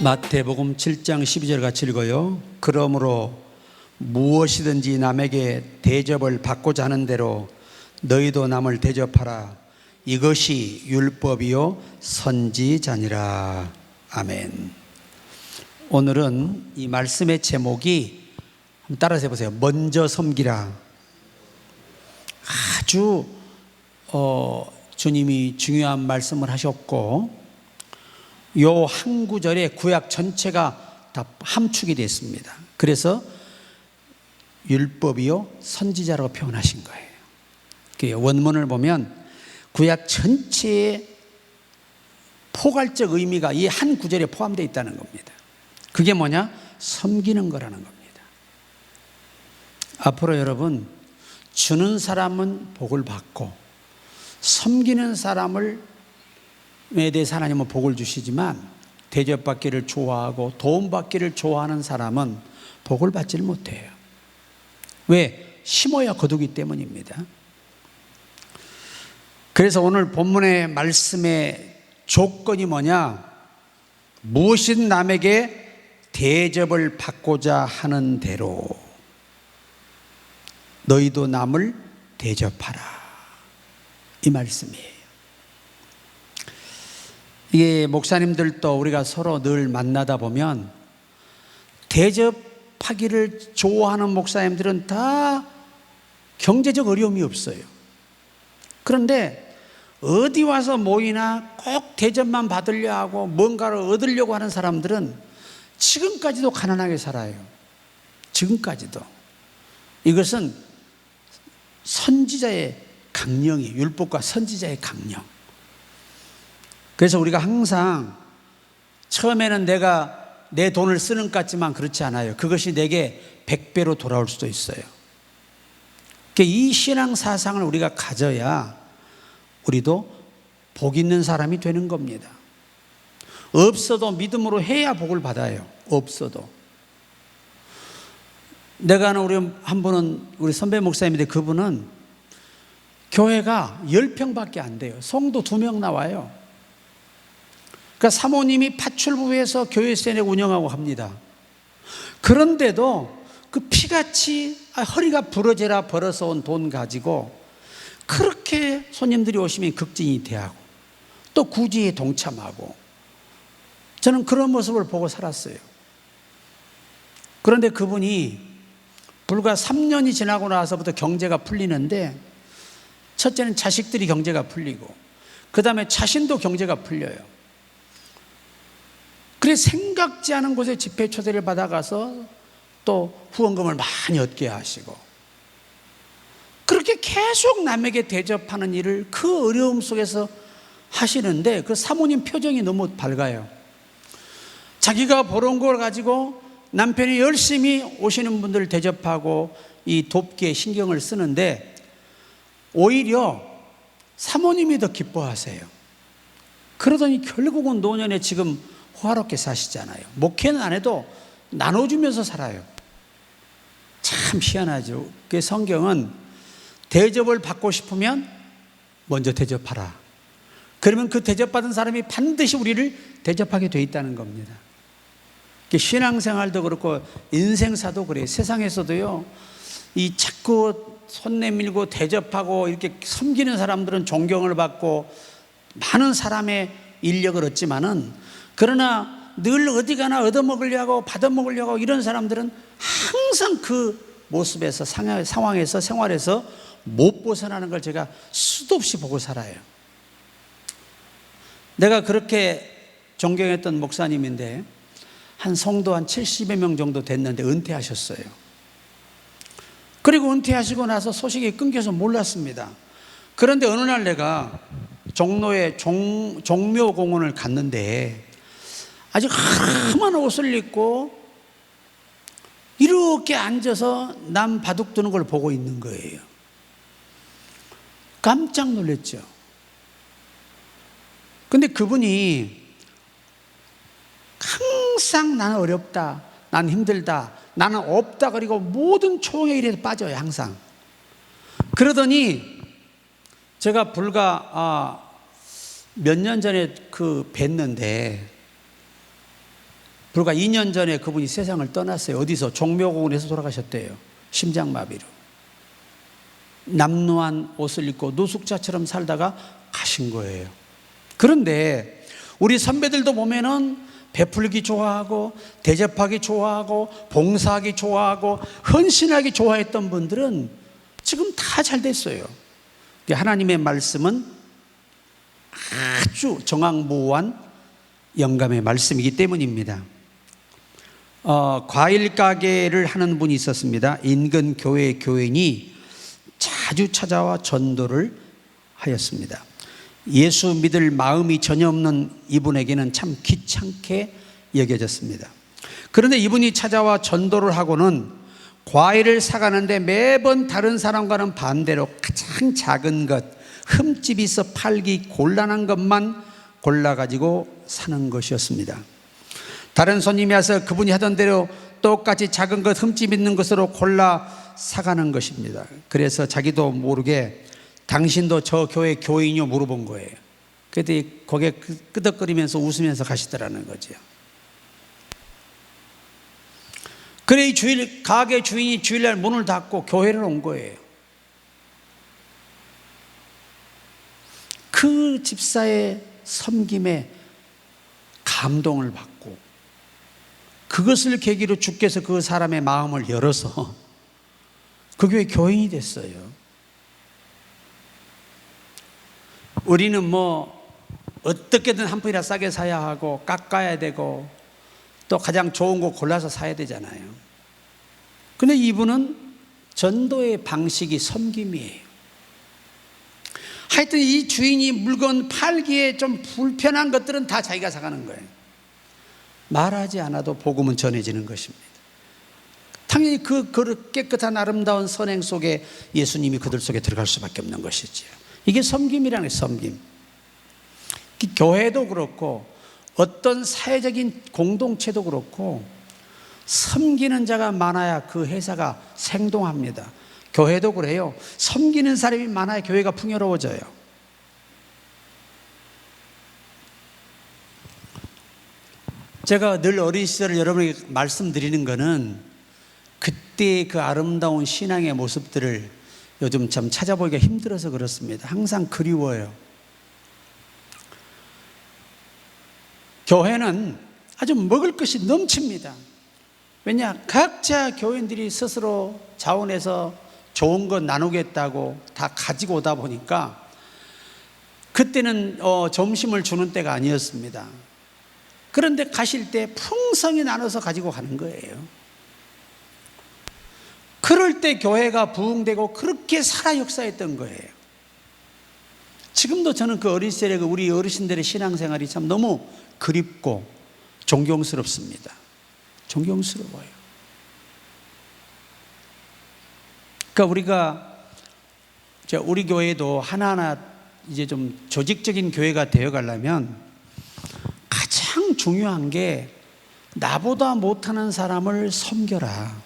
마태복음 7장 12절 같이 읽어요. 그러므로 무엇이든지 남에게 대접을 받고자 하는 대로 너희도 남을 대접하라. 이것이 율법이요 선지자니라. 아멘. 오늘은 이 말씀의 제목이 한번 따라서 해보세요. 먼저 섬기라. 아주 주님이 중요한 말씀을 하셨고, 요 한 구절에 구약 전체가 다 함축이 됐습니다. 그래서 율법이요 선지자라고 표현하신 거예요. 원문을 보면 구약 전체의 포괄적 의미가 이 한 구절에 포함되어 있다는 겁니다. 그게 뭐냐? 섬기는 거라는 겁니다. 앞으로 여러분, 주는 사람은 복을 받고 섬기는 사람에 대해서 하나님은 복을 주시지만, 대접받기를 좋아하고 도움받기를 좋아하는 사람은 복을 받지를 못해요. 왜? 심어야 거두기 때문입니다. 그래서 오늘 본문의 말씀의 조건이 뭐냐? 무엇이든 남에게 대접을 받고자 하는 대로 너희도 남을 대접하라, 이 말씀이에요. 이게 목사님들도 우리가 서로 늘 만나다 보면 대접하기를 좋아하는 목사님들은 다 경제적 어려움이 없어요. 그런데 어디 와서 모이나 꼭 대접만 받으려 하고 뭔가를 얻으려고 하는 사람들은 지금까지도 가난하게 살아요. 지금까지도. 이것은 선지자의 강령이에요. 율법과 선지자의 강령. 그래서 우리가 항상 처음에는 내가 내 돈을 쓰는 것 같지만 그렇지 않아요. 그것이 내게 100배로 돌아올 수도 있어요. 이 신앙 사상을 우리가 가져야 우리도 복 있는 사람이 되는 겁니다. 없어도 믿음으로 해야 복을 받아요. 없어도. 내가 아는 우리 한 분은 우리 선배 목사님인데, 그분은 교회가 10평밖에 안 돼요. 성도 2명 나와요. 그러니까 사모님이 파출부에서 교회센에 운영하고 합니다. 그런데도 그 피같이 허리가 부러져라 벌어서 온 돈 가지고 그렇게 손님들이 오시면 극진히 대하고 또 구제에 동참하고, 저는 그런 모습을 보고 살았어요. 그런데 그분이 불과 3년이 지나고 나서부터 경제가 풀리는데, 첫째는 자식들이 경제가 풀리고 그 다음에 자신도 경제가 풀려요. 그래서 생각지 않은 곳에 집회 초대를 받아가서 또 후원금을 많이 얻게 하시고, 그렇게 계속 남에게 대접하는 일을 그 어려움 속에서 하시는데, 그 사모님 표정이 너무 밝아요. 자기가 벌어온 걸 가지고 남편이 열심히 오시는 분들을 대접하고 이 돕기에 신경을 쓰는데, 오히려 사모님이 더 기뻐하세요. 그러더니 결국은 노년에 지금 호화롭게 사시잖아요. 목회는 안 해도 나눠주면서 살아요. 참 희한하죠. 그 성경은 대접을 받고 싶으면 먼저 대접하라. 그러면 그 대접받은 사람이 반드시 우리를 대접하게 돼 있다는 겁니다. 신앙생활도 그렇고 인생사도 그래요. 세상에서도요, 이 자꾸 손 내밀고 대접하고 이렇게 섬기는 사람들은 존경을 받고 많은 사람의 인력을 얻지만은, 그러나 늘 어디 가나 얻어먹으려고 받아먹으려고 이런 사람들은 항상 그 모습에서 상황에서 생활에서 못 벗어나는 걸 제가 수도 없이 보고 살아요. 내가 그렇게 존경했던 목사님인데, 한 성도 한 70여 명 정도 됐는데 은퇴하셨어요. 그리고 은퇴하시고 나서 소식이 끊겨서 몰랐습니다. 그런데 어느 날 내가 종로의 종묘공원을 갔는데, 아주 험한 옷을 입고 이렇게 앉아서 남 바둑 두는 걸 보고 있는 거예요. 깜짝 놀랐죠. 근데 그분이 항상 나는 어렵다, 나는 힘들다, 나는 없다, 그리고 모든 초롱의 일에 빠져요, 항상. 그러더니 제가 불과 몇 년 전에 뵀는데, 불과 2년 전에 그분이 세상을 떠났어요. 어디서? 종묘공원에서 돌아가셨대요. 심장마비로. 남루한 옷을 입고 노숙자처럼 살다가 가신 거예요. 그런데 우리 선배들도 보면은 베풀기 좋아하고 대접하기 좋아하고 봉사하기 좋아하고 헌신하기 좋아했던 분들은 지금 다 잘 됐어요. 하나님의 말씀은 아주 정확무한 영감의 말씀이기 때문입니다. 과일 가게를 하는 분이 있었습니다. 인근 교회 교인이 자주 찾아와 전도를 하였습니다. 예수 믿을 마음이 전혀 없는 이분에게는 참 귀찮게 여겨졌습니다. 그런데 이분이 찾아와 전도를 하고는 과일을 사가는데 매번 다른 사람과는 반대로 가장 작은 것, 흠집이 있어 팔기 곤란한 것만 골라가지고 사는 것이었습니다. 다른 손님이 와서 그분이 하던 대로 똑같이 작은 것, 흠집 있는 것으로 골라 사가는 것입니다. 그래서 자기도 모르게 당신도 저 교회 교인이요? 물어본 거예요. 그때 고개 끄덕거리면서 웃으면서 가시더라는 거죠. 그래, 이 가게 주인이 주일날 문을 닫고 교회를 온 거예요. 그 집사의 섬김에 감동을 받고 그것을 계기로 주께서 그 사람의 마음을 열어서 그 교회 교인이 됐어요. 우리는 뭐 어떻게든 한 푼이라 싸게 사야 하고 깎아야 되고 또 가장 좋은 거 골라서 사야 되잖아요. 근데 이분은 전도의 방식이 섬김이에요. 하여튼 이 주인이 물건 팔기에 좀 불편한 것들은 다 자기가 사가는 거예요. 말하지 않아도 복음은 전해지는 것입니다. 당연히 그 깨끗한 아름다운 선행 속에 예수님이 그들 속에 들어갈 수밖에 없는 것이지요. 이게 섬김이라는 거예요. 섬김. 교회도 그렇고 어떤 사회적인 공동체도 그렇고 섬기는 자가 많아야 그 회사가 생동합니다. 교회도 그래요. 섬기는 사람이 많아야 교회가 풍요로워져요. 제가 늘 어린 시절을 여러분에게 말씀드리는 거는 그때 그 아름다운 신앙의 모습들을 요즘 참 찾아보기가 힘들어서 그렇습니다. 항상 그리워요. 교회는 아주 먹을 것이 넘칩니다. 왜냐? 각자 교인들이 스스로 자원해서 좋은 것 나누겠다고 다 가지고 오다 보니까 그때는 점심을 주는 때가 아니었습니다. 그런데 가실 때 풍성히 나눠서 가지고 가는 거예요. 그럴 때 교회가 부흥되고 그렇게 살아 역사했던 거예요. 지금도 저는 그 어린 시절에 우리 어르신들의 신앙생활이 참 너무 그립고 존경스럽습니다. 존경스러워요. 그러니까 우리 교회도 하나하나 이제 좀 조직적인 교회가 되어 가려면 가장 중요한 게 나보다 못하는 사람을 섬겨라.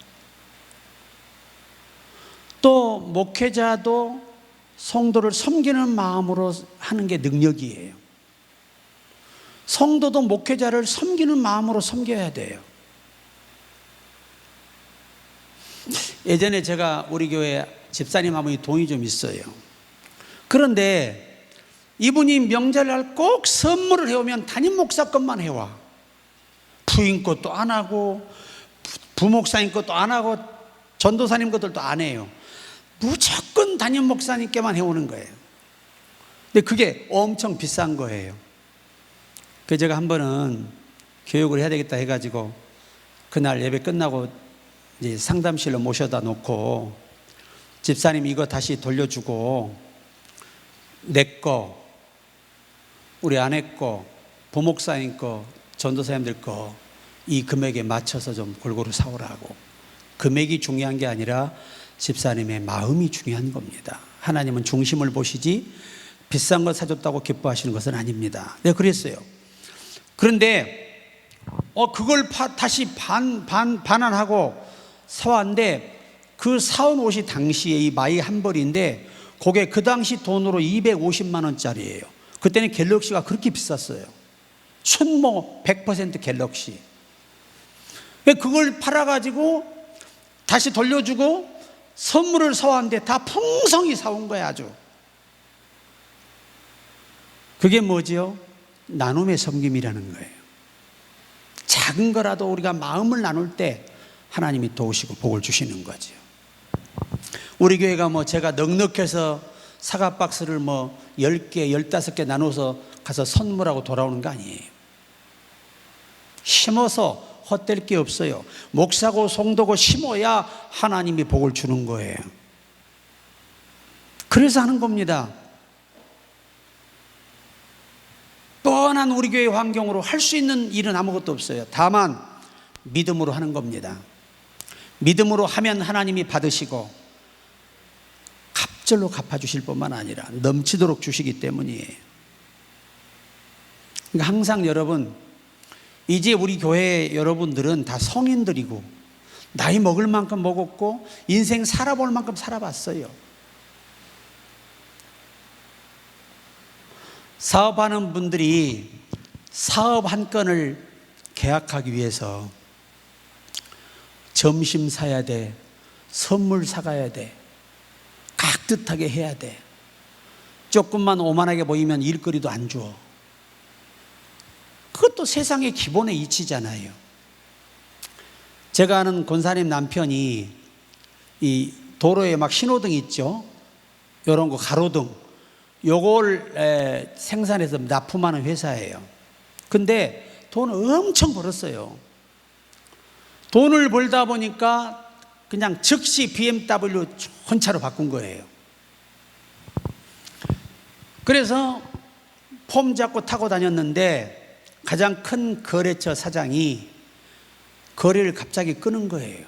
또 목회자도 성도를 섬기는 마음으로 하는 게 능력이에요. 성도도 목회자를 섬기는 마음으로 섬겨야 돼요. 예전에 제가 우리 교회 집사님 한 분이 돈이 좀 있어요. 그런데 이분이 명절날 꼭 선물을 해오면 담임 목사 것만 해와. 부인 것도 안 하고 부목사님 것도 안 하고 전도사님 것들도 안 해요. 무조건 담임 목사님께만 해오는 거예요. 근데 그게 엄청 비싼 거예요. 그래서 제가 한 번은 교육을 해야 되겠다 해가지고 그날 예배 끝나고 이제 상담실로 모셔다 놓고 집사님 이거 다시 돌려주고 내 거, 우리 아내 거, 부목사님 거, 전도사님들 거 이 금액에 맞춰서 좀 골고루 사오라고. 금액이 중요한 게 아니라 집사님의 마음이 중요한 겁니다. 하나님은 중심을 보시지 비싼 거 사줬다고 기뻐하시는 것은 아닙니다. 내가 그랬어요. 그런데 그걸 다시 반환하고 사왔는데 그 사온 옷이 당시에 이 마이 한 벌인데 그게 그 당시 돈으로 250만 원짜리예요. 그때는 갤럭시가 그렇게 비쌌어요. 순모 100% 갤럭시. 그걸 팔아가지고 다시 돌려주고 선물을 사왔는데 다 풍성히 사온 거야. 아주. 그게 뭐지요? 나눔의 섬김이라는 거예요. 작은 거라도 우리가 마음을 나눌 때 하나님이 도우시고 복을 주시는 거죠. 우리 교회가 제가 넉넉해서 사과 박스를 10개, 15개 나눠서 가서 선물하고 돌아오는 거 아니에요. 심어서 헛될 게 없어요. 목사고 송도고 심어야 하나님이 복을 주는 거예요. 그래서 하는 겁니다. 뻔한 우리 교회 환경으로 할 수 있는 일은 아무것도 없어요. 다만 믿음으로 하는 겁니다. 믿음으로 하면 하나님이 받으시고 갑절로 갚아주실 뿐만 아니라 넘치도록 주시기 때문이에요. 그러니까 항상 여러분, 이제 우리 교회 여러분들은 다 성인들이고 나이 먹을 만큼 먹었고 인생 살아볼 만큼 살아봤어요. 사업하는 분들이 사업 한 건을 계약하기 위해서 점심 사야 돼, 선물 사가야 돼, 깍듯하게 해야 돼. 조금만 오만하게 보이면 일거리도 안 줘. 그것도 세상의 기본의 이치잖아요. 제가 아는 권사님 남편이 이 도로에 막 신호등 있죠. 이런 거 가로등. 요걸 생산해서 납품하는 회사예요. 근데 돈을 엄청 벌었어요. 돈을 벌다 보니까 그냥 즉시 BMW 혼차로 바꾼 거예요. 그래서 폼 잡고 타고 다녔는데 가장 큰 거래처 사장이 거래를 갑자기 끊은 거예요.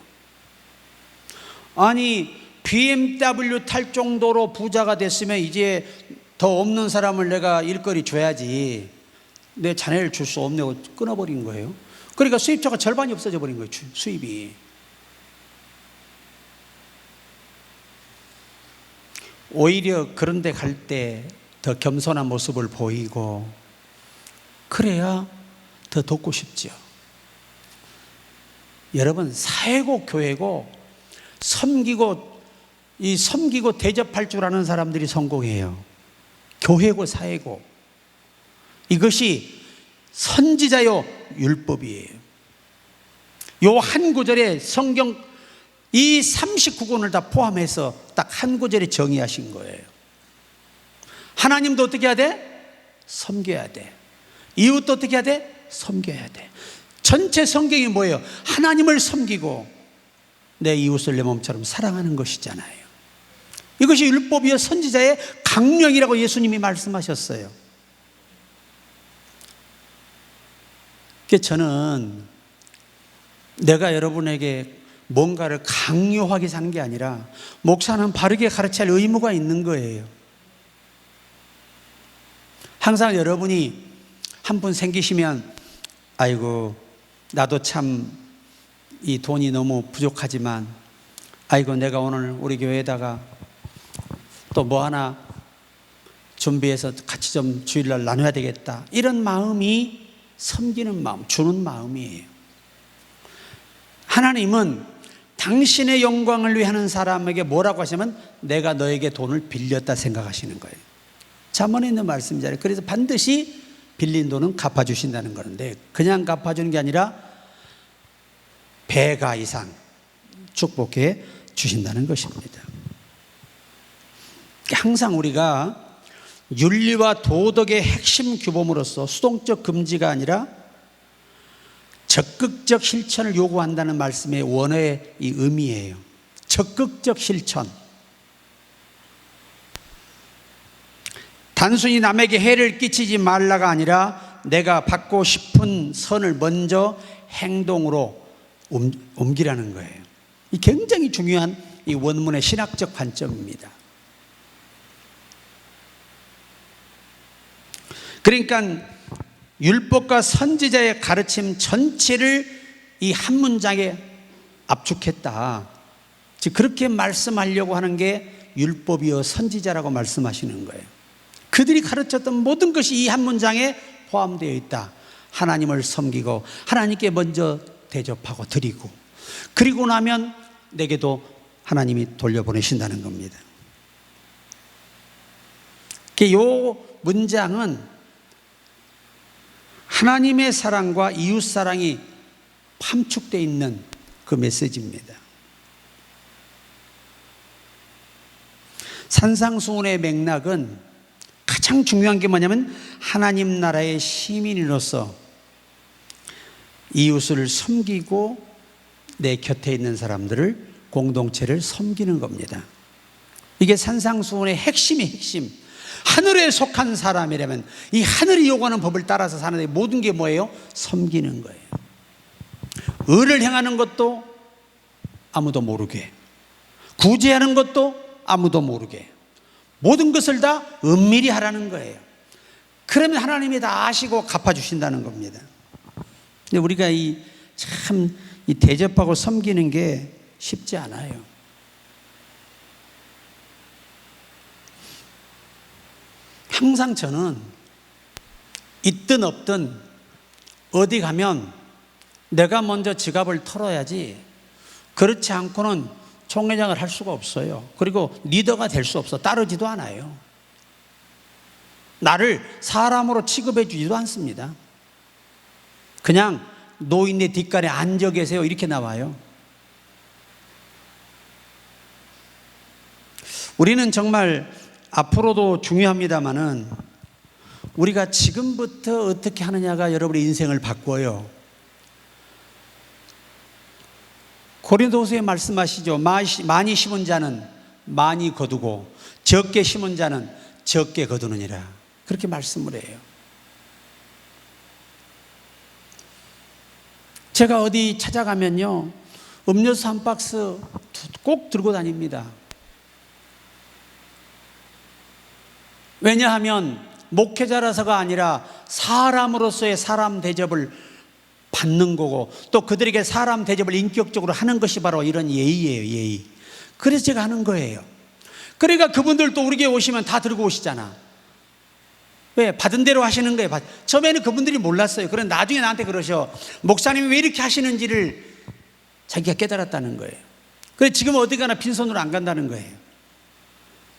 아니, BMW 탈 정도로 부자가 됐으면 이제 더 없는 사람을 내가 일거리 줘야지, 내 자네를 줄 수 없냐고 끊어버린 거예요. 그러니까 수입처가 절반이 없어져 버린 거예요. 수입이. 오히려 그런 데 갈 때 더 겸손한 모습을 보이고 그래야 더 돕고 싶죠. 여러분, 사회고 교회고 섬기고 대접할 줄 아는 사람들이 성공해요. 교회고 사회고. 이것이 선지자요 율법이에요. 요 한 구절에 성경 이 39권을 다 포함해서 딱 한 구절에 정의하신 거예요. 하나님도 어떻게 해야 돼? 섬겨야 돼. 이웃도 어떻게 해야 돼? 섬겨야 돼. 전체 성경이 뭐예요? 하나님을 섬기고 내 이웃을 내 몸처럼 사랑하는 것이잖아요. 이것이 율법이요 선지자의 강령이라고 예수님이 말씀하셨어요. 그래서 저는 내가 여러분에게 뭔가를 강요하게 산 게 아니라 목사는 바르게 가르쳐야 할 의무가 있는 거예요. 항상 여러분이 한 분 생기시면 아이고 나도 참 이 돈이 너무 부족하지만 아이고 내가 오늘 우리 교회에다가 또 뭐 하나 준비해서 같이 좀 주일날 나눠야 되겠다, 이런 마음이 섬기는 마음, 주는 마음이에요. 하나님은 당신의 영광을 위해 하는 사람에게 뭐라고 하시면 내가 너에게 돈을 빌렸다 생각하시는 거예요. 잠언에 있는 말씀이잖아요. 그래서 반드시 빌린 돈은 갚아주신다는 건데 그냥 갚아주는 게 아니라 배가 이상 축복해 주신다는 것입니다. 항상 우리가 윤리와 도덕의 핵심 규범으로서 수동적 금지가 아니라 적극적 실천을 요구한다는 말씀의 원어의 이 의미예요. 적극적 실천. 단순히 남에게 해를 끼치지 말라가 아니라 내가 받고 싶은 선을 먼저 행동으로 옮기라는 거예요. 이 굉장히 중요한 이 원문의 신학적 관점입니다. 그러니까 율법과 선지자의 가르침 전체를 이 한 문장에 압축했다. 즉 그렇게 말씀하려고 하는 게 율법이요 선지자라고 말씀하시는 거예요. 그들이 가르쳤던 모든 것이 이 한 문장에 포함되어 있다. 하나님을 섬기고 하나님께 먼저 대접하고 드리고, 그리고 나면 내게도 하나님이 돌려보내신다는 겁니다. 이 문장은 하나님의 사랑과 이웃 사랑이 함축되어 있는 그 메시지입니다. 산상수훈의 맥락은 가장 중요한 게 뭐냐면 하나님 나라의 시민으로서 이웃을 섬기고 내 곁에 있는 사람들을, 공동체를 섬기는 겁니다. 이게 산상수훈의 핵심이 핵심. 하늘에 속한 사람이라면 이 하늘이 요구하는 법을 따라서 사는데 모든 게 뭐예요? 섬기는 거예요. 의를 행하는 것도 아무도 모르게, 구제하는 것도 아무도 모르게, 모든 것을 다 은밀히 하라는 거예요. 그러면 하나님이 다 아시고 갚아주신다는 겁니다. 근데 우리가 이 대접하고 섬기는 게 쉽지 않아요. 항상 저는 있든 없든 어디 가면 내가 먼저 지갑을 털어야지, 그렇지 않고는 총회장을 할 수가 없어요. 그리고 리더가 될 수 없어. 따르지도 않아요. 나를 사람으로 취급해 주지도 않습니다. 그냥 노인네 뒷간에 앉아 계세요 이렇게 나와요. 우리는 정말 앞으로도 중요합니다마는 우리가 지금부터 어떻게 하느냐가 여러분의 인생을 바꿔요. 고린도후서에 말씀하시죠. 많이 심은 자는 많이 거두고 적게 심은 자는 적게 거두느니라, 그렇게 말씀을 해요. 제가 어디 찾아가면요, 음료수 한 박스 꼭 들고 다닙니다. 왜냐하면 목회자라서가 아니라 사람으로서의 사람 대접을 받는 거고, 또 그들에게 사람 대접을 인격적으로 하는 것이 바로 이런 예의예요, 예의. 그래서 제가 하는 거예요. 그러니까 그분들도 우리 교회 오시면 다 들고 오시잖아. 왜? 받은 대로 하시는 거예요. 처음에는 그분들이 몰랐어요. 그런데 나중에 나한테 그러셔. 목사님이 왜 이렇게 하시는지를 자기가 깨달았다는 거예요. 그래서 지금 어디 가나 빈손으로 안 간다는 거예요.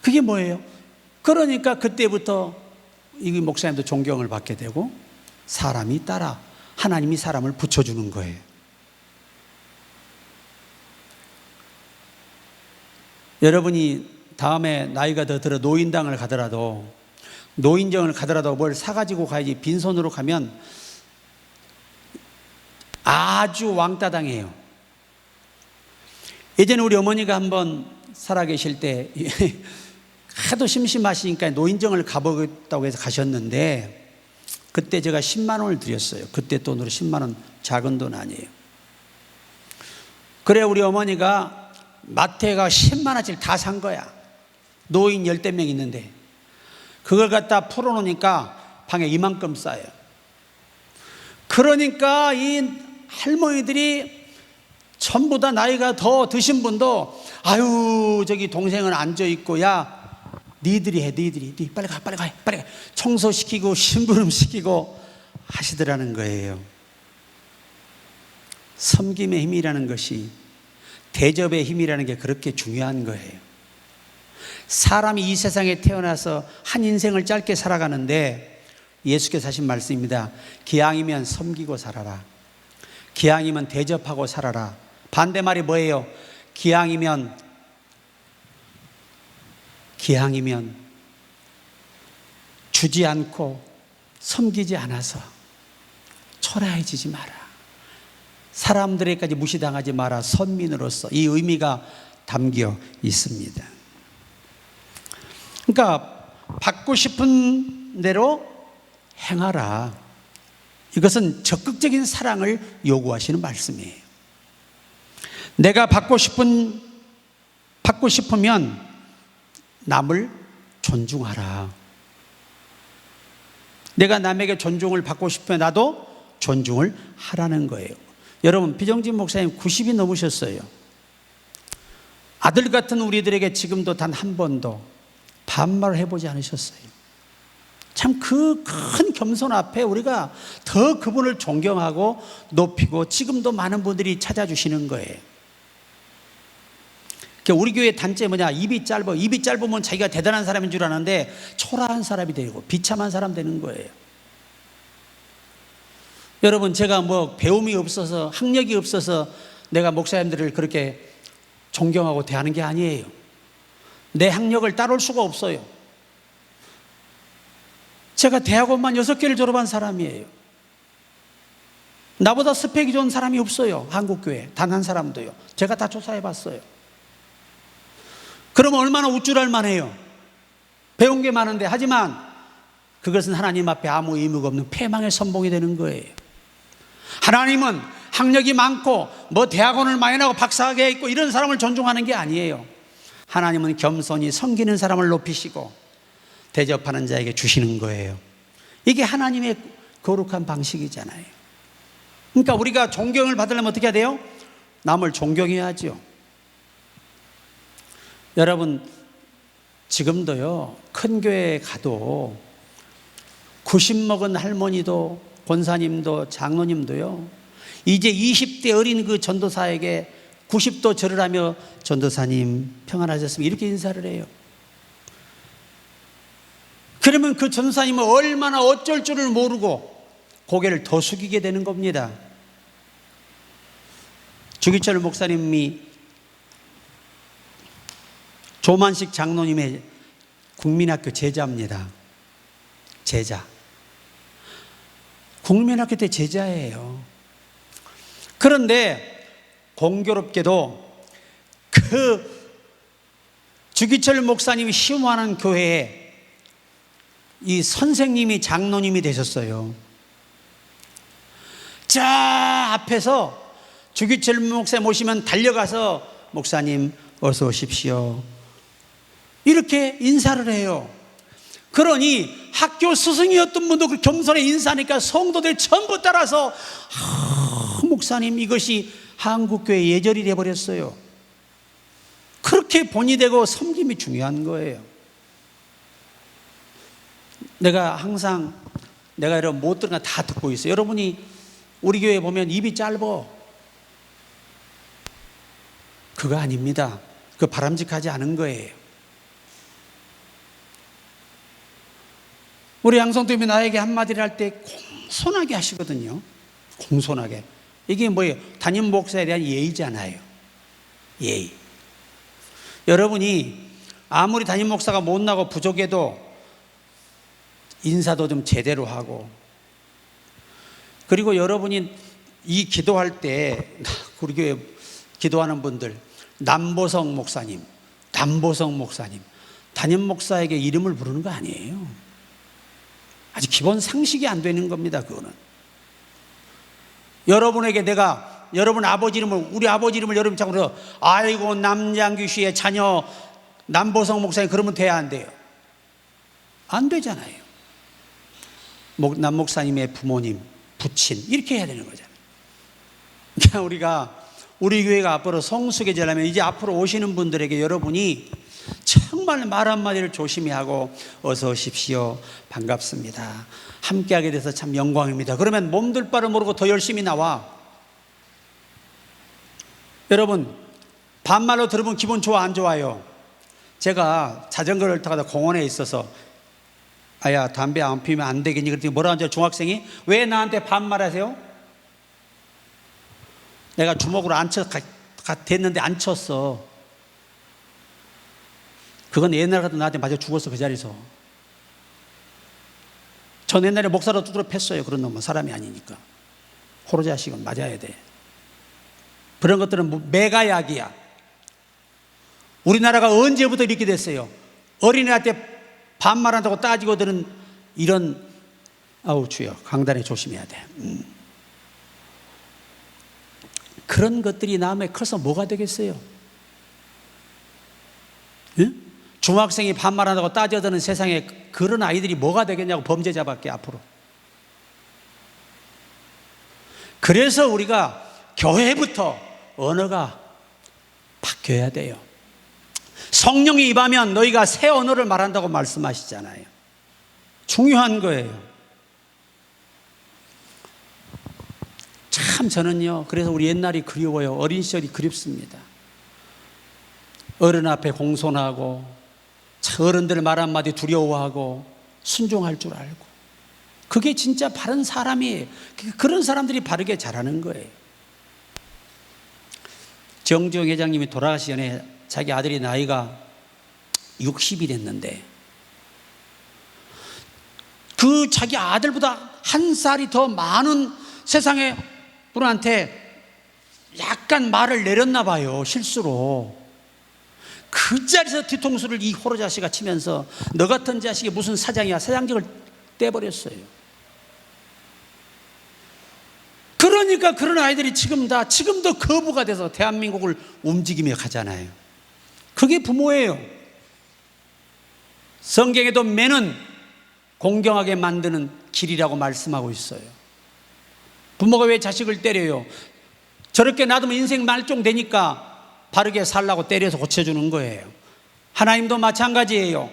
그게 뭐예요? 그러니까 그때부터 이 목사님도 존경을 받게 되고 사람이 따라 하나님이 사람을 붙여주는 거예요. 여러분이 다음에 나이가 더 들어 노인정을 가더라도 뭘 사가지고 가야지, 빈손으로 가면 아주 왕따 당해요. 예전에 우리 어머니가 한번 살아계실 때 하도 심심하시니까 노인정을 가보겠다고 해서 가셨는데, 그때 제가 10만 원을 드렸어요. 그때 돈으로 10만 원 작은 돈 아니에요. 그래 우리 어머니가 마트에 가 10만 원짜리 다 산 거야. 노인 10대 명 있는데 그걸 갖다 풀어놓으니까 방에 이만큼 쌓여요. 그러니까 이 할머니들이 전부 다 나이가 더 드신 분도 아유 저기 동생은 앉아있고, 야 니들이 해, 니들이 빨리 가 청소시키고 심부름 시키고 하시더라는 거예요. 섬김의 힘이라는 것이, 대접의 힘이라는 게 그렇게 중요한 거예요. 사람이 이 세상에 태어나서 한 인생을 짧게 살아가는데 예수께서 하신 말씀입니다. 기왕이면 섬기고 살아라. 기왕이면 대접하고 살아라. 반대말이 뭐예요? 기왕이면 주지 않고 섬기지 않아서 초라해지지 마라. 사람들에게까지 무시당하지 마라. 선민으로서 이 의미가 담겨 있습니다. 그러니까 받고 싶은 대로 행하라. 이것은 적극적인 사랑을 요구하시는 말씀이에요. 내가 받고 싶으면 남을 존중하라. 내가 남에게 존중을 받고 싶으면 나도 존중을 하라는 거예요. 여러분, 비정진 목사님 90이 넘으셨어요. 아들 같은 우리들에게 지금도 단 한 번도 반말을 해보지 않으셨어요. 참 그 큰 겸손 앞에 우리가 더 그분을 존경하고 높이고 지금도 많은 분들이 찾아주시는 거예요. 우리 교회 단체 뭐냐, 입이 짧으면 자기가 대단한 사람인 줄 아는데 초라한 사람이 되고 비참한 사람 되는 거예요. 여러분, 제가 뭐 배움이 없어서 학력이 없어서 내가 목사님들을 그렇게 존경하고 대하는 게 아니에요. 내 학력을 따를 수가 없어요. 제가 대학원만 6개를 졸업한 사람이에요. 나보다 스펙이 좋은 사람이 없어요. 한국교회 단 한 사람도요. 제가 다 조사해 봤어요. 그러면 얼마나 우쭐할 만해요. 배운 게 많은데. 하지만 그것은 하나님 앞에 아무 의미가 없는 패망의 선봉이 되는 거예요. 하나님은 학력이 많고 뭐 대학원을 많이 나고 박사학위에 있고 이런 사람을 존중하는 게 아니에요. 하나님은 겸손히 섬기는 사람을 높이시고 대접하는 자에게 주시는 거예요. 이게 하나님의 거룩한 방식이잖아요. 그러니까 우리가 존경을 받으려면 어떻게 해야 돼요? 남을 존경해야죠. 여러분, 지금도요, 큰 교회에 가도 90 먹은 할머니도 권사님도 장로님도요, 이제 20대 어린 그 전도사에게 90도 절을 하며 전도사님 평안하셨습니까? 이렇게 인사를 해요. 그러면 그 전도사님은 얼마나 어쩔 줄을 모르고 고개를 더 숙이게 되는 겁니다. 주기철 목사님이 조만식 장로님의 국민학교 제자입니다. 제자. 국민학교 때 제자예요. 그런데 공교롭게도 그 주기철 목사님이 시험하는 교회에 이 선생님이 장로님이 되셨어요. 저 앞에서 주기철 목사님 모시면 달려가서 목사님 어서 오십시오, 이렇게 인사를 해요. 그러니 학교 스승이었던 분도 그 겸손에 인사하니까 성도들 전부 따라서 목사님, 이것이 한국교회 예절이 되어버렸어요. 그렇게 본이 되고 섬김이 중요한 거예요. 내가 항상 내가 이런 못 들은 거 다 듣고 있어요. 여러분이 우리 교회 보면 입이 짧아. 그거 아닙니다. 그거 바람직하지 않은 거예요. 우리 양성도님이 나에게 한마디를 할 때 공손하게 하시거든요. 공손하게. 이게 뭐예요? 담임 목사에 대한 예의잖아요. 예의. 여러분이 아무리 담임 목사가 못나고 부족해도 인사도 좀 제대로 하고, 그리고 여러분이 이 기도할 때 우리 교회 기도하는 분들, 남보성 목사님, 담임 목사에게 이름을 부르는 거 아니에요. 아주 기본 상식이 안 되는 겁니다. 그거는 여러분에게 내가 여러분 아버지 이름을, 우리 아버지 이름을 여러분이 자꾸 그래서 아이고 남장규 씨의 자녀 남보성 목사님 그러면 돼야 안 돼요? 안 되잖아요. 남 목사님의 부모님, 부친 이렇게 해야 되는 거잖아요. 그러니까 우리가 우리 교회가 앞으로 성숙해지려면 이제 앞으로 오시는 분들에게 여러분이 정말 말 한마디를 조심히 하고 어서 오십시오, 반갑습니다, 함께하게 돼서 참 영광입니다, 그러면 몸둘 바를 모르고 더 열심히 나와. 여러분, 반말로 들으면 기분 좋아 안 좋아요? 제가 자전거를 타다 공원에 있어서 아야 담배 안 피우면 안 되겠니? 그랬더니 뭐라 하죠? 중학생이 왜 나한테 반말하세요? 내가 주먹으로 됐는데 안 쳤어. 그건 옛날 같은 나한테 맞아 죽었어. 그 자리에서. 전 옛날에 목사로 두드려 팼어요. 그런 놈은 사람이 아니니까. 호로자식은 맞아야 돼. 그런 것들은 매가약이야. 우리나라가 언제부터 이렇게 됐어요? 어린애한테 반말한다고 따지고 드는 이런, 아우 주여, 강단에 조심해야 돼. 그런 것들이 남에 커서 뭐가 되겠어요? 응? 중학생이 반말한다고 따져드는 세상에 그런 아이들이 뭐가 되겠냐고, 범죄자밖에 앞으로. 그래서 우리가 교회부터 언어가 바뀌어야 돼요. 성령이 임하면 너희가 새 언어를 말한다고 말씀하시잖아요. 중요한 거예요. 참 저는요, 그래서 우리 옛날이 그리워요. 어린 시절이 그립습니다. 어른 앞에 공손하고 어른들 말 한마디 두려워하고 순종할 줄 알고, 그게 진짜 바른 사람이에요. 그런 사람들이 바르게 자라는 거예요. 정주영 회장님이 돌아가시기 전에 자기 아들이 나이가 60이 됐는데 그 자기 아들보다 한 살이 더 많은 세상의 분한테 약간 말을 내렸나 봐요, 실수로. 그 자리에서 뒤통수를 이 호로 자식아 치면서 너 같은 자식이 무슨 사장이야, 사장직을 떼버렸어요. 그러니까 그런 아이들이 지금도 거부가 돼서 대한민국을 움직이며 가잖아요. 그게 부모예요. 성경에도 매는 공경하게 만드는 길이라고 말씀하고 있어요. 부모가 왜 자식을 때려요? 저렇게 놔두면 인생 말종되니까 바르게 살라고 때려서 고쳐주는 거예요. 하나님도 마찬가지예요.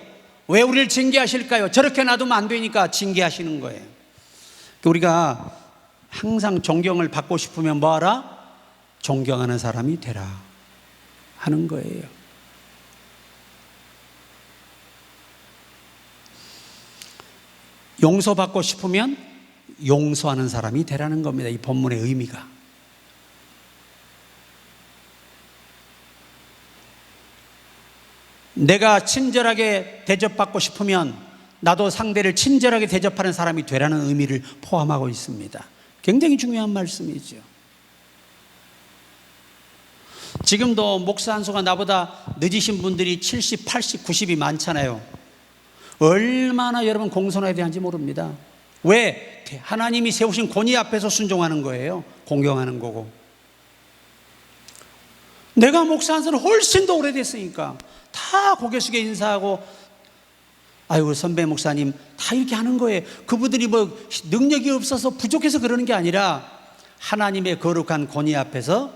왜 우리를 징계하실까요? 저렇게 놔두면 안 되니까 징계하시는 거예요. 우리가 항상 존경을 받고 싶으면 뭐하라? 존경하는 사람이 되라 하는 거예요. 용서받고 싶으면 용서하는 사람이 되라는 겁니다. 이 본문의 의미가. 내가 친절하게 대접받고 싶으면 나도 상대를 친절하게 대접하는 사람이 되라는 의미를 포함하고 있습니다. 굉장히 중요한 말씀이죠. 지금도 목사 한수가 나보다 늦으신 분들이 70, 80, 90이 많잖아요. 얼마나 여러분 공손해야 되는지 모릅니다. 왜? 하나님이 세우신 권위 앞에서 순종하는 거예요. 공경하는 거고. 내가 목사 한수는 훨씬 더 오래됐으니까 다 고개 숙여 인사하고, 아이고 선배 목사님, 다 이렇게 하는 거예요. 그분들이 뭐 능력이 없어서 부족해서 그러는 게 아니라 하나님의 거룩한 권위 앞에서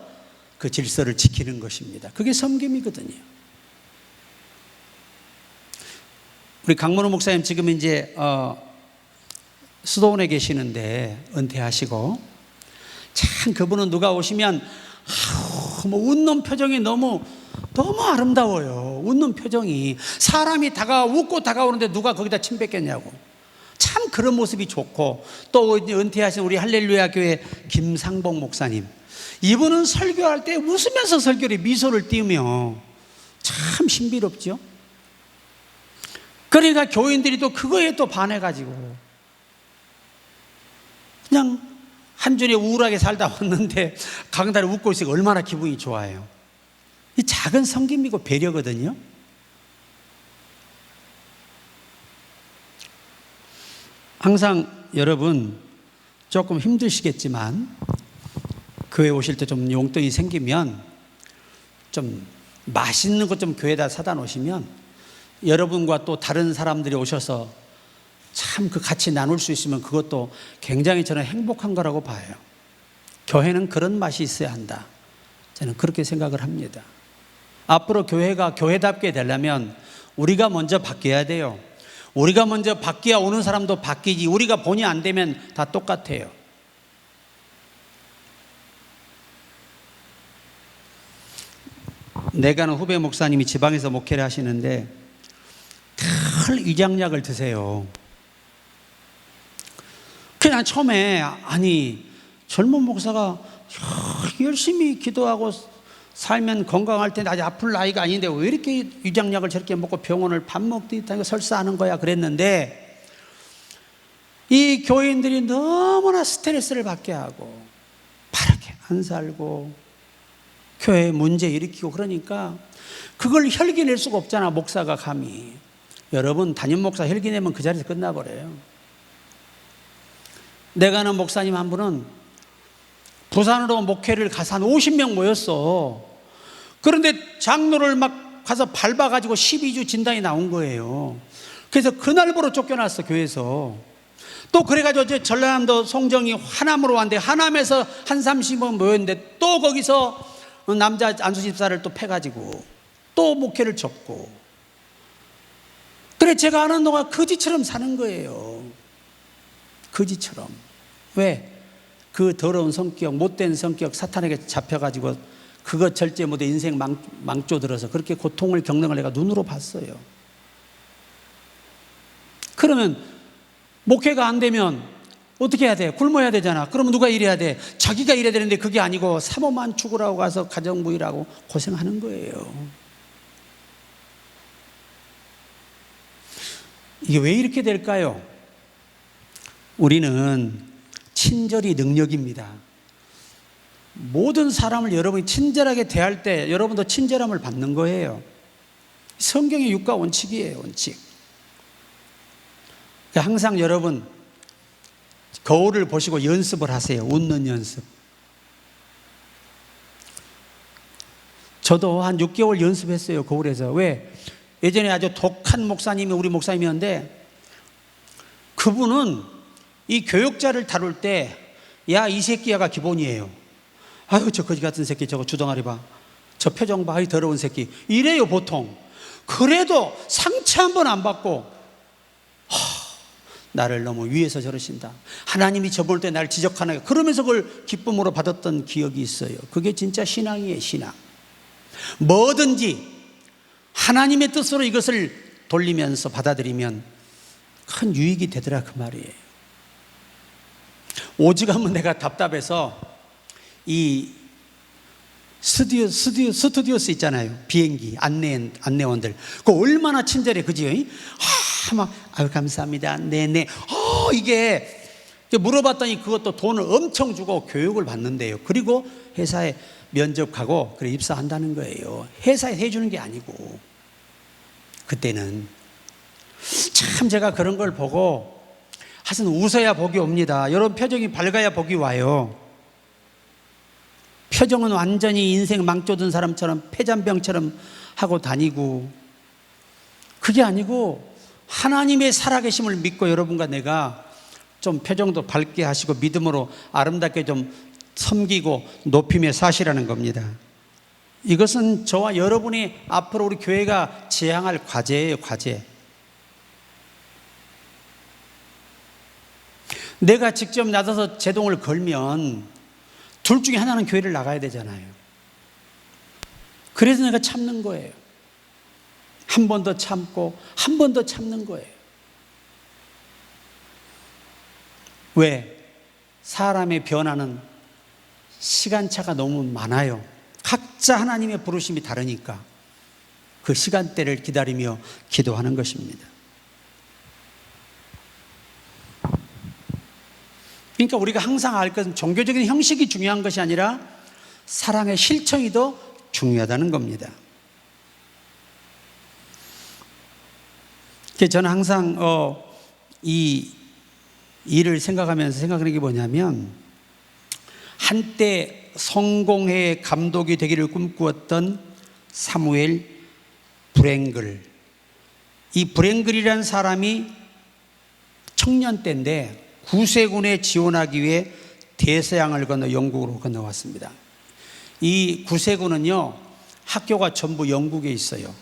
그 질서를 지키는 것입니다. 그게 섬김이거든요. 우리 강문호 목사님 지금 이제 수도원에 계시는데 은퇴하시고, 참 그분은 누가 오시면 뭐 웃는 표정이 너무 아름다워요. 웃는 표정이. 사람이 웃고 다가오는데 누가 거기다 침 뱉겠냐고. 참 그런 모습이 좋고, 또 은퇴하신 우리 할렐루야 교회 김상복 목사님, 이분은 설교할 때 웃으면서 설교를 미소를 띄우며 참 신비롭죠. 그러니까 교인들이 또 그거에 또 반해가지고 그냥 한 주에 우울하게 살다 왔는데 강단에 웃고 있으니까 얼마나 기분이 좋아요. 이 작은 섬김이고 배려거든요. 항상 여러분 조금 힘드시겠지만 교회 오실 때 좀 용돈이 생기면 좀 맛있는 것 좀 교회에다 사다 놓으시면 여러분과 또 다른 사람들이 오셔서 참 그 같이 나눌 수 있으면 그것도 굉장히 저는 행복한 거라고 봐요. 교회는 그런 맛이 있어야 한다, 저는 그렇게 생각을 합니다. 앞으로 교회가 교회답게 되려면 우리가 먼저 바뀌어야 돼요. 우리가 먼저 바뀌어야 오는 사람도 바뀌지, 우리가 본이 안 되면 다 똑같아요. 내가 아는 후배 목사님이 지방에서 목회를 하시는데 늘 위장약을 드세요. 그냥 처음에 아니 젊은 목사가 열심히 기도하고 살면 건강할 텐데 아직 아플 나이가 아닌데 왜 이렇게 위장약을 저렇게 먹고 병원을 밥 먹듯 설사하는 거야 그랬는데, 이 교인들이 너무나 스트레스를 받게 하고 바르게 안 살고 교회에 문제 일으키고 그러니까 그걸 혈기낼 수가 없잖아, 목사가 감히. 여러분 담임 목사 혈기내면 그 자리에서 끝나버려요. 내가 아는 목사님 한 분은 부산으로 목회를 가서 한 50명 모였어. 그런데 장로를 막 가서 밟아가지고 12주 진단이 나온 거예요. 그래서 그날부로 쫓겨났어, 교회에서. 또 그래가지고 이제 전라남도 송정이 하남으로 왔는데 하남에서 한 30명 모였는데 또 거기서 남자 안수 집사를 또 패가지고 또 목회를 접고. 그래, 제가 아는 동안 거지처럼 사는 거예요. 거지처럼. 왜? 그 더러운 성격, 못된 성격, 사탄에게 잡혀가지고 그거 절제 못해 인생 망조들어서 그렇게 고통을 겪는 걸 내가 눈으로 봤어요. 그러면 목회가 안 되면 어떻게 해야 돼? 굶어야 되잖아. 그러면 누가 일해야 돼? 자기가 일해야 되는데 그게 아니고 사모만 죽으라고 가서 가정부 일하고 고생하는 거예요. 이게 왜 이렇게 될까요? 우리는 친절이 능력입니다. 모든 사람을 여러분이 친절하게 대할 때 여러분도 친절함을 받는 거예요. 성경의 육가 원칙이에요, 원칙. 항상 여러분 거울을 보시고 연습을 하세요. 웃는 연습. 저도 한 6개월 연습했어요, 거울에서. 왜? 예전에 아주 독한 목사님이 우리 목사님이었는데 그분은 이 교역자를 다룰 때 야, 이 새끼야가 기본이에요. 아유, 저 거지 같은 새끼, 저거 주둥아리 봐, 저 표정 봐, 이 더러운 새끼, 이래요 보통. 그래도 상처 한 번 안 받고 나를 너무 위에서 저러신다, 하나님이 저볼 때 나를 지적하나, 그러면서 그걸 기쁨으로 받았던 기억이 있어요. 그게 진짜 신앙이에요, 신앙. 뭐든지 하나님의 뜻으로 이것을 돌리면서 받아들이면 큰 유익이 되더라, 그 말이에요. 오직 한번 내가 답답해서 이 스튜디오스 있잖아요, 비행기 안내원들, 그거 얼마나 친절해, 그지? 아유 감사합니다, 네네. 이게 물어봤더니 그것도 돈을 엄청 주고 교육을 받는데요. 그리고 회사에 면접하고 그래 입사한다는 거예요. 회사에 해주는 게 아니고. 그때는 참 제가 그런 걸 보고 하여튼 웃어야 복이 옵니다. 여러분 표정이 밝아야 복이 와요. 표정은 완전히 인생 망조든 사람처럼 폐잔병처럼 하고 다니고, 그게 아니고 하나님의 살아계심을 믿고 여러분과 내가 좀 표정도 밝게 하시고 믿음으로 아름답게 좀 섬기고 높이며 사시라는 겁니다. 이것은 저와 여러분이 앞으로 우리 교회가 지향할 과제예요, 과제. 내가 직접 나서서 제동을 걸면 둘 중에 하나는 교회를 나가야 되잖아요. 그래서 내가 참는 거예요. 한 번 더 참고 한 번 더 참는 거예요. 왜? 사람의 변화는 시간차가 너무 많아요. 각자 하나님의 부르심이 다르니까 그 시간대를 기다리며 기도하는 것입니다. 그러니까 우리가 항상 알 것은 종교적인 형식이 중요한 것이 아니라 사랑의 실천이 더 중요하다는 겁니다. 저는 항상 이 일을 생각하면서 생각하는 게 뭐냐면, 한때 성공회의 감독이 되기를 꿈꾸었던 사무엘 브랭글, 이 브랭글이라는 사람이 청년 때인데 구세군에 지원하기 위해 대서양을 건너 영국으로 건너왔습니다. 이 구세군은요, 학교가 전부 영국에 있어요.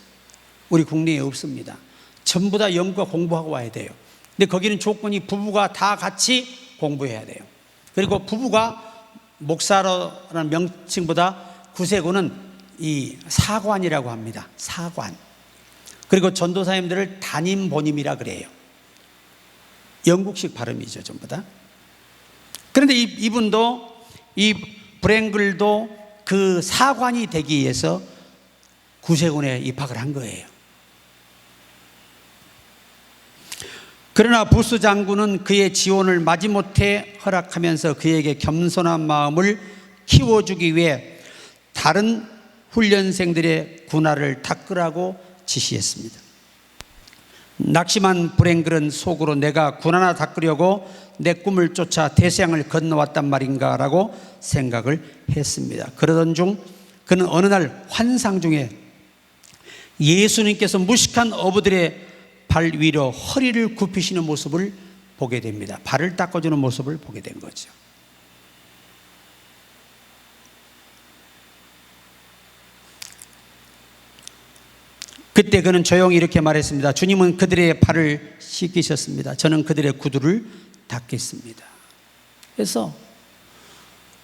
우리 국내에 없습니다. 전부 다 영국가 공부하고 와야 돼요. 근데 거기는 조건이 부부가 다 같이 공부해야 돼요. 그리고 부부가 목사라는 명칭보다 구세군은 이 사관이라고 합니다. 사관. 그리고 전도사님들을 담임보님이라 그래요. 영국식 발음이죠, 전부 다. 그런데 이분도, 이 브랭글도 그 사관이 되기 위해서 구세군에 입학을 한 거예요. 그러나 부스 장군은 그의 지원을 마지못해 허락하면서 그에게 겸손한 마음을 키워주기 위해 다른 훈련생들의 군화를 닦으라고 지시했습니다. 낙심한 브랭글은 속으로 내가 군화나 닦으려고 내 꿈을 쫓아 대서양을 건너왔단 말인가 라고 생각을 했습니다. 그러던 중 그는 어느 날 환상 중에 예수님께서 무식한 어부들의 발 위로 허리를 굽히시는 모습을 보게 됩니다. 발을 닦아주는 모습을 보게 된 거죠. 그때 그는 조용히 이렇게 말했습니다. 주님은 그들의 발을 씻기셨습니다. 저는 그들의 구두를 닦겠습니다. 그래서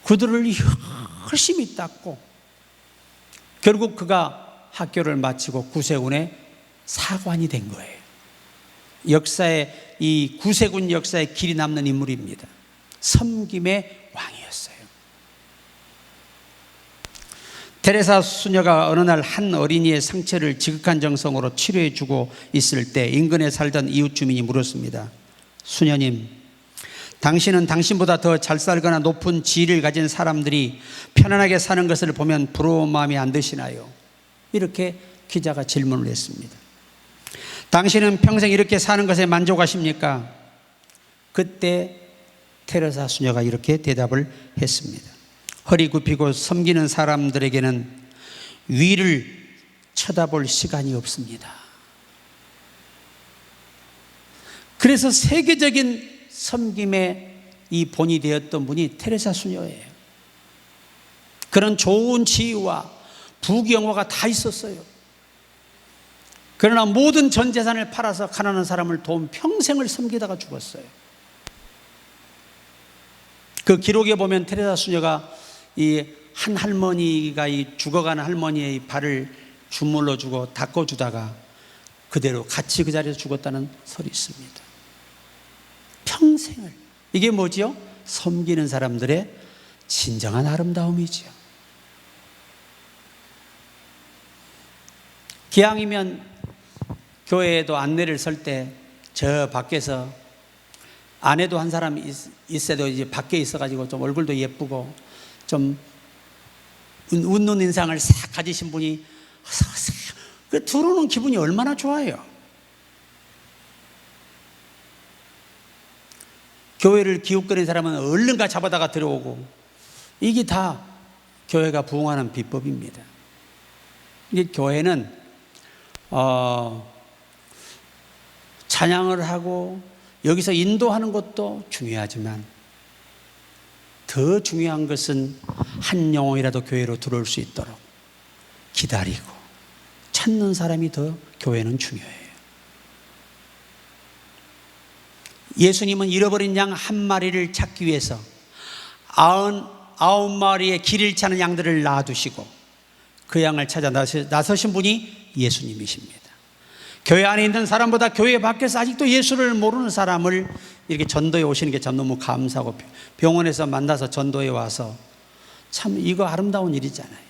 구두를 열심히 닦고 결국 그가 학교를 마치고 구세군의 사관이 된 거예요. 역사의 이 구세군 역사에 길이 남는 인물입니다. 섬김의 왕이었어요. 테레사 수녀가 어느 날 한 어린이의 상처를 지극한 정성으로 치료해 주고 있을 때 인근에 살던 이웃 주민이 물었습니다. 수녀님, 당신은 당신보다 더 잘 살거나 높은 지위를 가진 사람들이 편안하게 사는 것을 보면 부러운 마음이 안 드시나요? 이렇게 기자가 질문을 했습니다. 당신은 평생 이렇게 사는 것에 만족하십니까? 그때 테레사 수녀가 이렇게 대답을 했습니다. 허리 굽히고 섬기는 사람들에게는 위를 쳐다볼 시간이 없습니다. 그래서 세계적인 섬김의 이 본이 되었던 분이 테레사 수녀예요. 그런 좋은 지위와 부귀영화가 다 있었어요. 그러나 모든 전 재산을 팔아서 가난한 사람을 도움 평생을 섬기다가 죽었어요. 그 기록에 보면 테레사 수녀가 이 한 할머니가 이 죽어가는 할머니의 발을 주물러 주고 닦아주다가 그대로 같이 그 자리에서 죽었다는 설이 있습니다. 평생을. 이게 뭐지요? 섬기는 사람들의 진정한 아름다움이지요. 기왕이면 교회에도 안내를 설 때 저 밖에서 아내도 한 사람 있어도 이제 밖에 있어가지고 좀 얼굴도 예쁘고 좀 웃는 인상을 싹 가지신 분이 그 들어오는 기분이 얼마나 좋아요. 교회를 기웃거리는 사람은 얼른가 잡아다가 들어오고, 이게 다 교회가 부흥하는 비법입니다. 이게 교회는 찬양을 하고 여기서 인도하는 것도 중요하지만 더 중요한 것은 한 영혼이라도 교회로 들어올 수 있도록 기다리고 찾는 사람이 더 교회는 중요해요. 예수님은 잃어버린 양 한 마리를 찾기 위해서 99마리의 길을 찾는 양들을 놔두시고 그 양을 찾아 나서신 분이 예수님이십니다. 교회 안에 있는 사람보다 교회 밖에서 아직도 예수를 모르는 사람을 이렇게 전도해 오시는 게 참 너무 감사하고, 병원에서 만나서 전도해 와서 참 이거 아름다운 일이잖아요.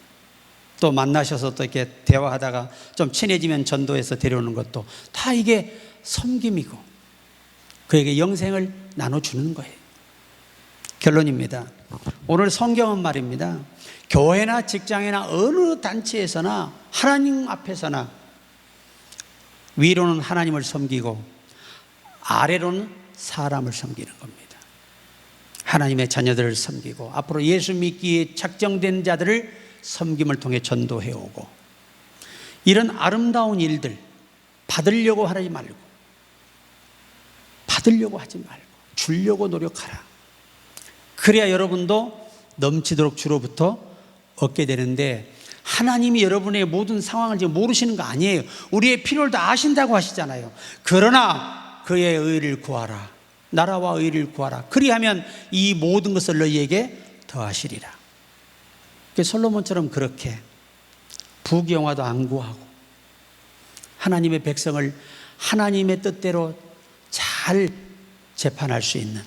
또 만나셔서 또 이렇게 대화하다가 좀 친해지면 전도해서 데려오는 것도 다 이게 섬김이고 그에게 영생을 나눠주는 거예요. 결론입니다. 오늘 성경은 말입니다. 교회나 직장이나 어느 단체에서나 하나님 앞에서나 위로는 하나님을 섬기고 아래로는 사람을 섬기는 겁니다. 하나님의 자녀들을 섬기고 앞으로 예수 믿기에 작정된 자들을 섬김을 통해 전도해 오고, 이런 아름다운 일들 받으려고 하지 말고 주려고 노력하라. 그래야 여러분도 넘치도록 주로부터 얻게 되는데, 하나님이 여러분의 모든 상황을 지금 모르시는 거 아니에요. 우리의 필요를 다 아신다고 하시잖아요. 그러나 그의 의를 구하라. 나라와 의를 구하라. 그리하면 이 모든 것을 너희에게 더하시리라. 솔로몬처럼 그렇게 부귀영화도 안 구하고 하나님의 백성을 하나님의 뜻대로 잘 재판할 수 있는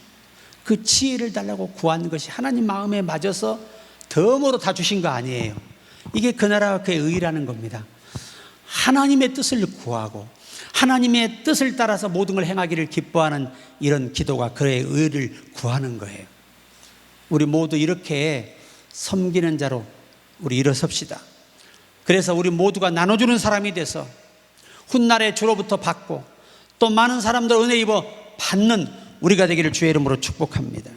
그 지혜를 달라고 구한 것이 하나님 마음에 맞아서 덤으로 다 주신 거 아니에요. 이게 그 나라와 그의 의라는 겁니다. 하나님의 뜻을 구하고 하나님의 뜻을 따라서 모든 걸 행하기를 기뻐하는 이런 기도가 그의 의를 구하는 거예요. 우리 모두 이렇게 섬기는 자로 우리 일어섭시다. 그래서 우리 모두가 나눠주는 사람이 돼서 훗날에 주로부터 받고 또 많은 사람들 은혜 입어 받는 우리가 되기를 주의 이름으로 축복합니다.